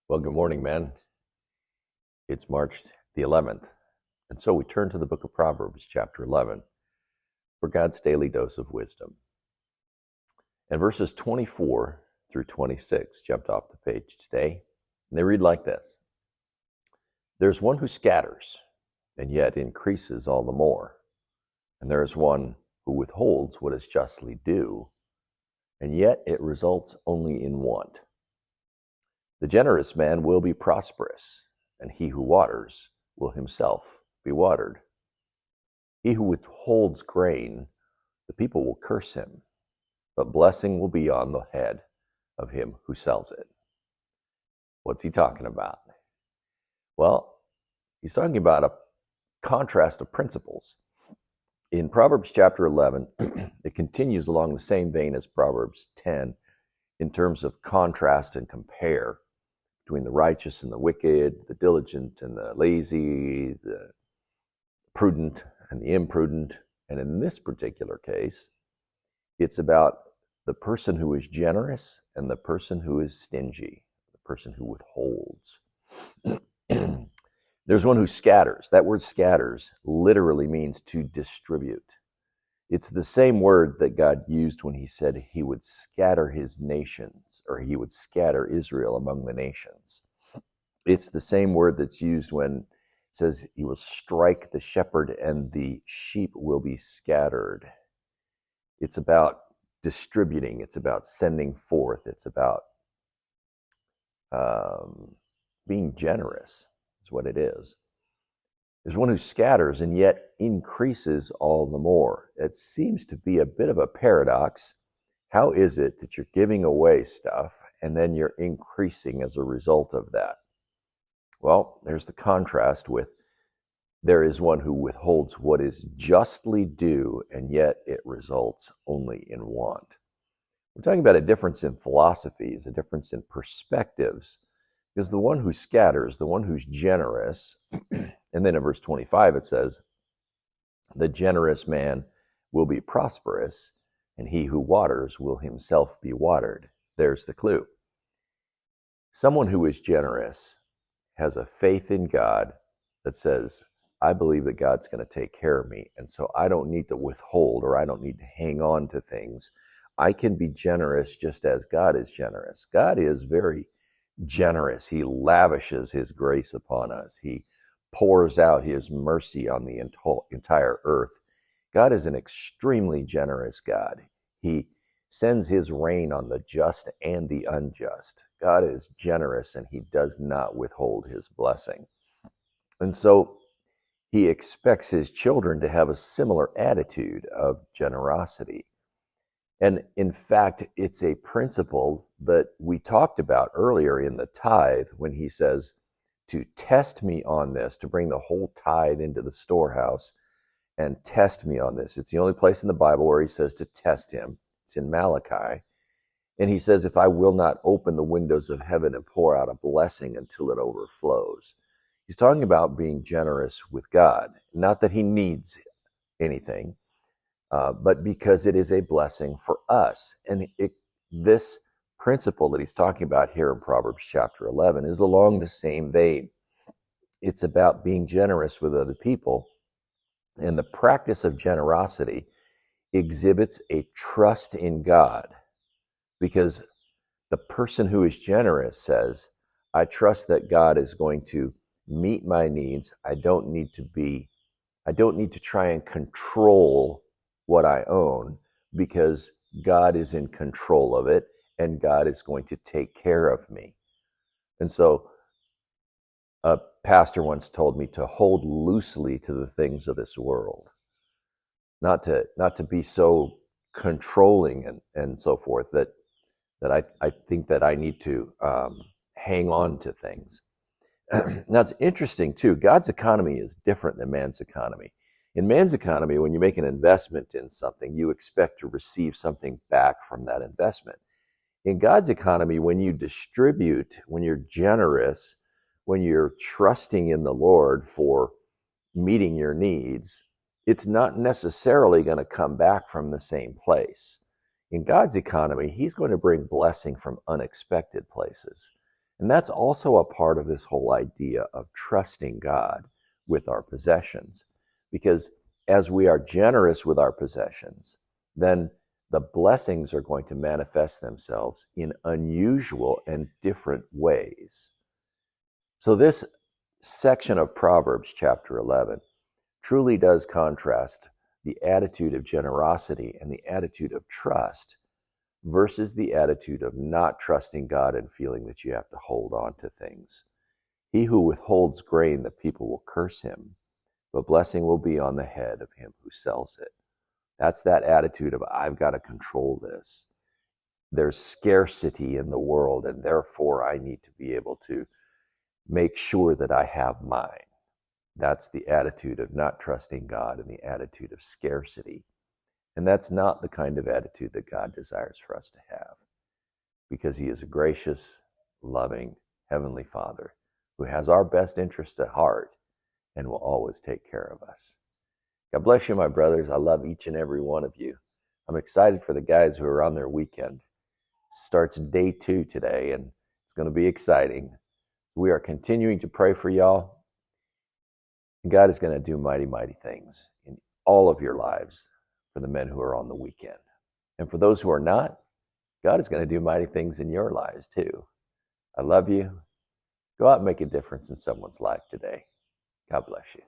Well, good morning, man. It's March the 11th, and so we turn to the book of Proverbs, chapter 11, for God's daily dose of wisdom. And verses 24 through 26 jumped off the page today, and they read like this. There's one who scatters, and yet increases all the more. And there is one who withholds what is justly due, and yet it results only in want. The generous man will be prosperous, and he who waters will himself be watered. He who withholds grain, the people will curse him, but blessing will be on the head of him who sells it. What's he talking about? Well, he's talking about a contrast of principles. In Proverbs chapter 11, it continues along the same vein as Proverbs 10 in terms of contrast and compare between the righteous and the wicked, the diligent and the lazy, the prudent and the imprudent. And in this particular case, it's about the person who is generous and the person who is stingy, the person who withholds. There's one who scatters. That word scatters literally means to distribute. It's the same word that God used when he said he would scatter his nations, or he would scatter Israel among the nations. It's the same word that's used when it says he will strike the shepherd and the sheep will be scattered. It's about distributing. It's about sending forth. It's about being generous is what it is. There's one who scatters and yet increases all the more. It seems to be a bit of a paradox. How is it that you're giving away stuff and then you're increasing as a result of that? Well, there's the contrast with there is one who withholds what is justly due and yet it results only in want. We're talking about a difference in philosophies, a difference in perspectives. Because the one who scatters, the one who's generous, and then in verse 25 it says, the generous man will be prosperous, and he who waters will himself be watered. There's the clue. Someone who is generous has a faith in God that says, I believe that God's going to take care of me, and so I don't need to withhold or I don't need to hang on to things. I can be generous just as God is generous. God is very generous. He lavishes his grace upon us. He pours out his mercy on the entire earth. God is an extremely generous God. He sends his rain on the just and the unjust. God is generous and he does not withhold his blessing. And so he expects his children to have a similar attitude of generosity. And in fact, it's a principle that we talked about earlier in the tithe when he says to test me on this, to bring the whole tithe into the storehouse and test me on this. It's the only place in the Bible where he says to test him. It's in Malachi. And he says, if I will not open the windows of heaven and pour out a blessing until it overflows. He's talking about being generous with God. Not that he needs anything, but because it is a blessing for us. And this principle that he's talking about here in Proverbs chapter 11 is along the same vein. It's about being generous with other people. And the practice of generosity exhibits a trust in God, because the person who is generous says, I trust that God is going to meet my needs. I don't need to try and control what I own, because God is in control of it and God is going to take care of me. And so a pastor once told me to hold loosely to the things of this world, not to be so controlling and so forth that I think that I need to hang on to things. Now it's interesting too, God's economy is different than man's economy. In man's economy, when you make an investment in something, you expect to receive something back from that investment. In God's economy, when you distribute, when you're generous, when you're trusting in the Lord for meeting your needs, it's not necessarily going to come back from the same place. In God's economy, he's going to bring blessing from unexpected places. And that's also a part of this whole idea of trusting God with our possessions. Because as we are generous with our possessions, then the blessings are going to manifest themselves in unusual and different ways. So this section of Proverbs chapter 11 truly does contrast the attitude of generosity and the attitude of trust versus the attitude of not trusting God and feeling that you have to hold on to things. He who withholds grain, the people will curse him, but blessing will be on the head of him who sells it. That's that attitude of, I've got to control this. There's scarcity in the world, and therefore I need to be able to make sure that I have mine. That's the attitude of not trusting God and the attitude of scarcity. And that's not the kind of attitude that God desires for us to have, because he is a gracious, loving, heavenly Father who has our best interests at heart and will always take care of us. God bless you, my brothers. I love each and every one of you. I'm excited for the guys who are on their weekend. Starts day 2 today, and it's going to be exciting. We are continuing to pray for y'all. And God is going to do mighty, mighty things in all of your lives for the men who are on the weekend. And for those who are not, God is going to do mighty things in your lives too. I love you. Go out and make a difference in someone's life today. God bless you.